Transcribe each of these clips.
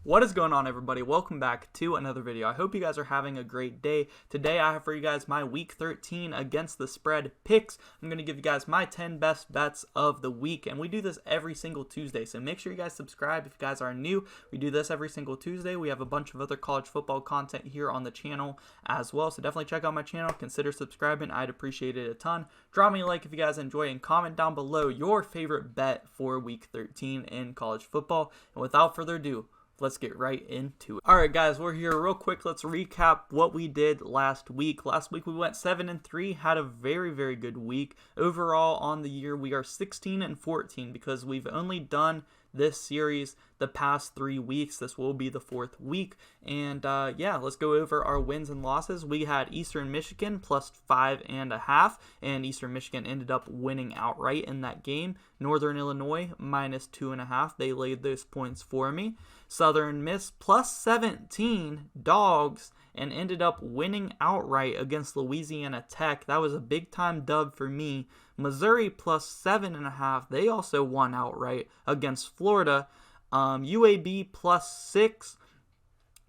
What is going on, everybody? Welcome back to another video. I hope you guys are having a great day. Today I have for you guys my week 13 against the spread picks. I'm going to give you guys my 10 best bets of the week, and we do this every single Tuesday, so make sure you guys subscribe if you guys are new. We do this every single Tuesday. We have a bunch of other college football content here on the channel as well, so definitely check out my channel. Consider subscribing. I'd appreciate it a ton. Drop me a like if you guys enjoy, and comment down below your favorite bet for week 13 in college football. And without further ado, let's get right into it. Alright guys, we're here real quick. Let's recap what we did last week. Last week we went 7-3, had a very good week. Overall on the year we are 16-14 because we've only done this series the past 3 weeks. This will be the 4th week. And yeah, let's go over our wins and losses. We had Eastern Michigan plus 5.5, and Eastern Michigan ended up winning outright in that game. Northern Illinois minus 2.5. They laid those points for me. Southern Miss plus 17 dogs and ended up winning outright against Louisiana Tech. That was a big time dub for me. Missouri plus 7.5. They also won outright against Florida. UAB plus 6.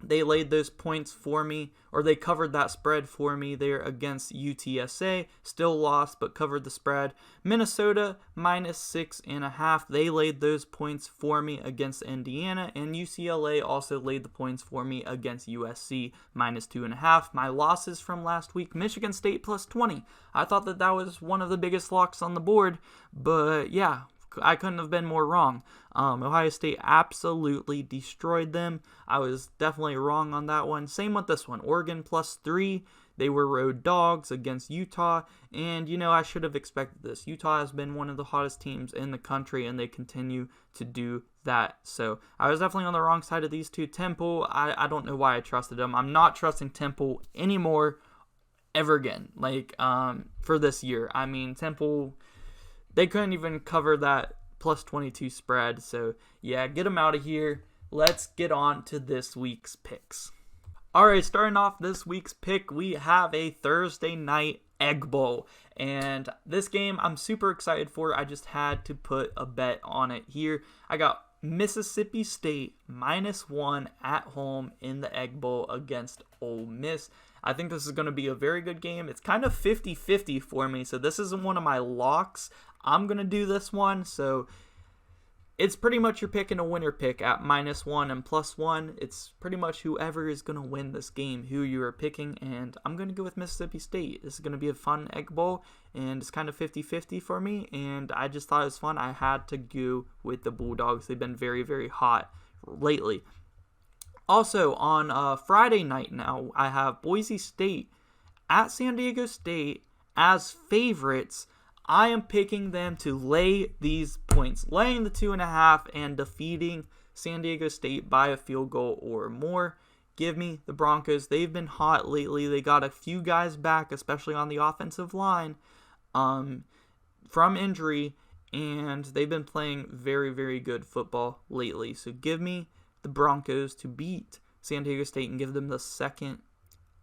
They laid those points for me, or they covered that spread for me there against UTSA. Still lost, but covered the spread. Minnesota minus 6.5. They laid those points for me against Indiana, and UCLA also laid the points for me against USC minus 2.5. My losses from last week: Michigan State plus 20. I thought that was one of the biggest locks on the board, but yeah, I couldn't have been more wrong. Ohio State absolutely destroyed them. I was definitely wrong on that one. Same with this one. Oregon plus 3. They were road dogs against Utah. And, you know, I should have expected this. Utah has been one of the hottest teams in the country, and they continue to do that. So I was definitely on the wrong side of these two. Temple, I don't know why I trusted them. I'm not trusting Temple anymore ever again. Like, for this year. I mean, Temple, they couldn't even cover that plus 22 spread. So, yeah, get them out of here. Let's get on to this week's picks. All right, starting off this week's pick, we have a Thursday night Egg Bowl. And this game I'm super excited for. I just had to put a bet on it here. I got Mississippi State minus 1 at home in the Egg Bowl against Ole Miss. I think this is going to be a very good game. It's kind of 50-50 for me, so this isn't one of my locks. I'm going to do this one, so it's pretty much you're picking a winner pick at minus 1 and plus 1. It's pretty much whoever is going to win this game, who you are picking, and I'm going to go with Mississippi State. This is going to be a fun Egg Bowl, and it's kind of 50-50 for me, and I just thought it was fun. I had to go with the Bulldogs. They've been very hot lately. Also, on Friday night now, I have Boise State at San Diego State as favorites. I am picking them to lay these points, laying the 2.5 and defeating San Diego State by a field goal or more. Give me the Broncos. They've been hot lately. They got a few guys back, especially on the offensive line, from injury, and they've been playing very good football lately. So give me the Broncos to beat San Diego State and give them the second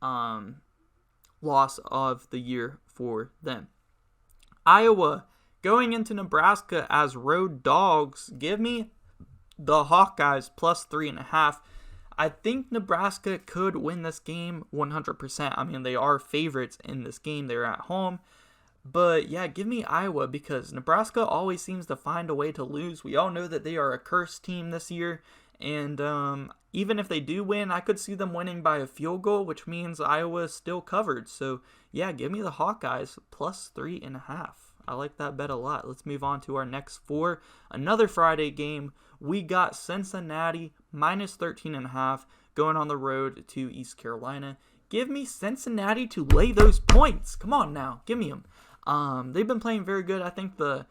loss of the year for them. Iowa going into Nebraska as road dogs. Give me the Hawkeyes plus 3.5. I think Nebraska could win this game 100%. I mean, they are favorites in this game. They're at home. But yeah, give me Iowa because Nebraska always seems to find a way to lose. We all know that they are a cursed team this year. And even if they do win, I could see them winning by a field goal, which means Iowa is still covered. So, yeah, give me the Hawkeyes plus 3.5. I like that bet a lot. Let's move on to our next 4. Another Friday game. We got Cincinnati minus 13.5 going on the road to East Carolina. Give me Cincinnati to lay those points. Come on now. Give me them. They've been playing very good. I think the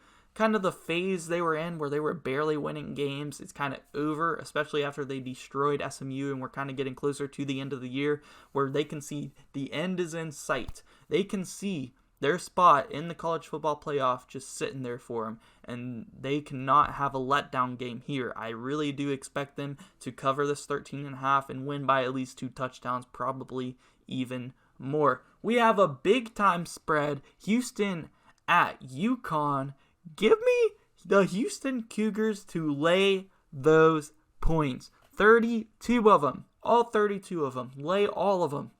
phase they were in where they were barely winning games, it's kind of over, especially after they destroyed SMU, and we're kind of getting closer to the end of the year where they can see the end is in sight. They can see their spot in the college football playoff just sitting there for them, and they cannot have a letdown game here. I really do expect them to cover this 13.5 and win by at least 2 touchdowns, probably even more. We have a big time spread. Houston at UConn. Give me the Houston Cougars to lay those points. 32 of them. All 32 of them. Lay all of them.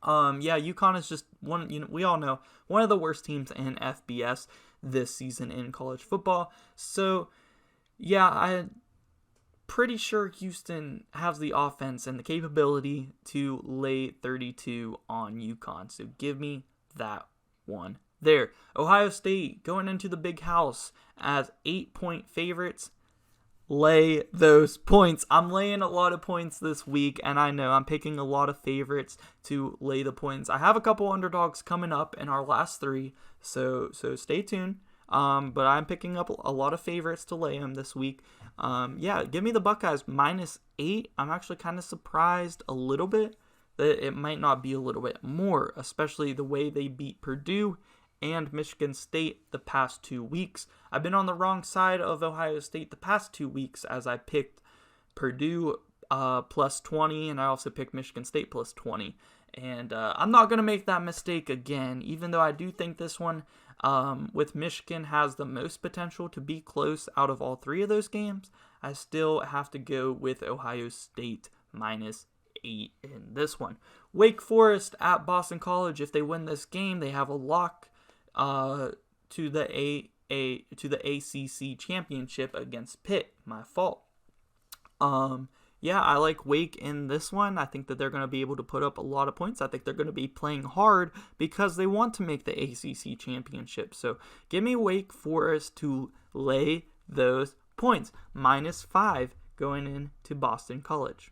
Yeah, UConn is just one, we all know, one of the worst teams in FBS this season in college football. So, yeah, I'm pretty sure Houston has the offense and the capability to lay 32 on UConn. So, give me that one there. Ohio State going into the big house as 8-point favorites. Lay those points. I'm laying a lot of points this week, and I know I'm picking a lot of favorites to lay the points. I have a couple underdogs coming up in our last 3, so stay tuned. But I'm picking up a lot of favorites to lay them this week. Yeah, give me the Buckeyes -8. I'm actually kind of surprised a little bit that it might not be a little bit more, especially the way they beat Purdue and Michigan State the past 2 weeks. I've been on the wrong side of Ohio State the past 2 weeks as I picked Purdue +20, and I also picked Michigan State +20. And I'm not going to make that mistake again, even though I do think this one with Michigan has the most potential to be close out of all 3 of those games. I still have to go with Ohio State -8 in this one. Wake Forest at Boston College. If they win this game, they have a lock to the ACC championship against Pitt. My fault. Yeah, I like Wake in this one. I think that they're going to be able to put up a lot of points. I think they're going to be playing hard because they want to make the ACC championship. So give me Wake Forest to lay those points. -5 going into Boston College.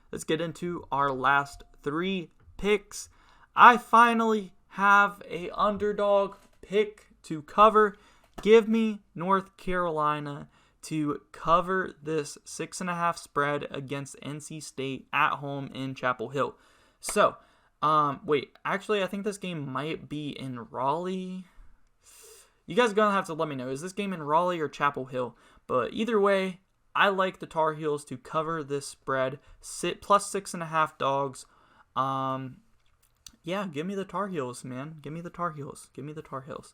Let's get into our last 3 picks. I finally have a underdog pick to cover. Give me North Carolina to cover this 6.5 spread against NC State at home in Chapel Hill. So, actually, I think this game might be in Raleigh. You guys are going to have to let me know. Is this game in Raleigh or Chapel Hill? But either way, I like the Tar Heels to cover this spread. +6.5 dogs. Yeah, give me the Tar Heels, man. Give me the Tar Heels. Give me the Tar Heels.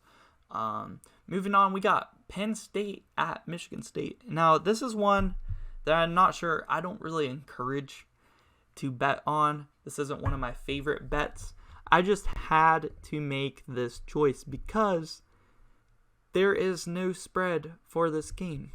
Moving on, we got Penn State at Michigan State. Now, this is one that I'm not sure, I don't really encourage to bet on. This isn't one of my favorite bets. I just had to make this choice because there is no spread for this game.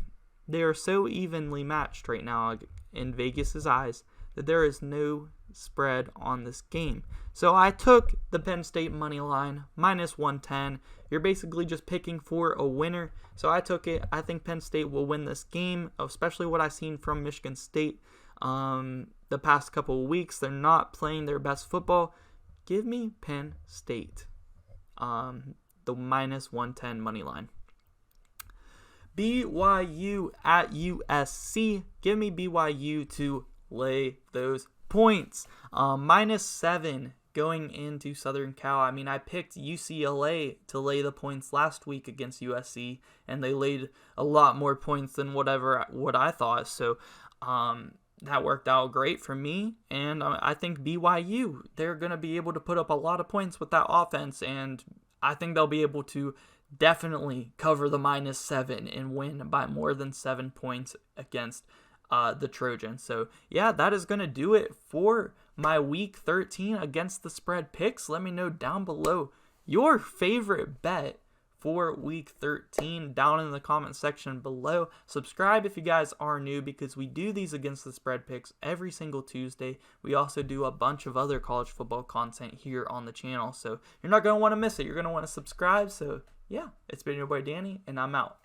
They are so evenly matched right now in Vegas's eyes that there is no spread on this game. So I took the Penn State money line -110. You're basically just picking for a winner. So I took it. I think Penn State will win this game, especially what I've seen from Michigan State the past couple of weeks. They're not playing their best football. Give me Penn State. The -110 money line. BYU at USC. Give me BYU to lay those points. -7 going into Southern Cal. I mean, I picked UCLA to lay the points last week against USC, and they laid a lot more points than what I thought. So that worked out great for me, and I think BYU, they're going to be able to put up a lot of points with that offense, and I think they'll be able to definitely cover the -7 and win by more than 7 points against the Trojans. So yeah, that is going to do it for my week 13 against the spread picks. Let me know down below your favorite bet for week 13 down in the comment section below. Subscribe if you guys are new, because we do these against the spread picks every single Tuesday. We also do a bunch of other college football content here on the channel, so you're not going to want to miss it. You're going to want to subscribe. So yeah, it's been your boy Danny, and I'm out.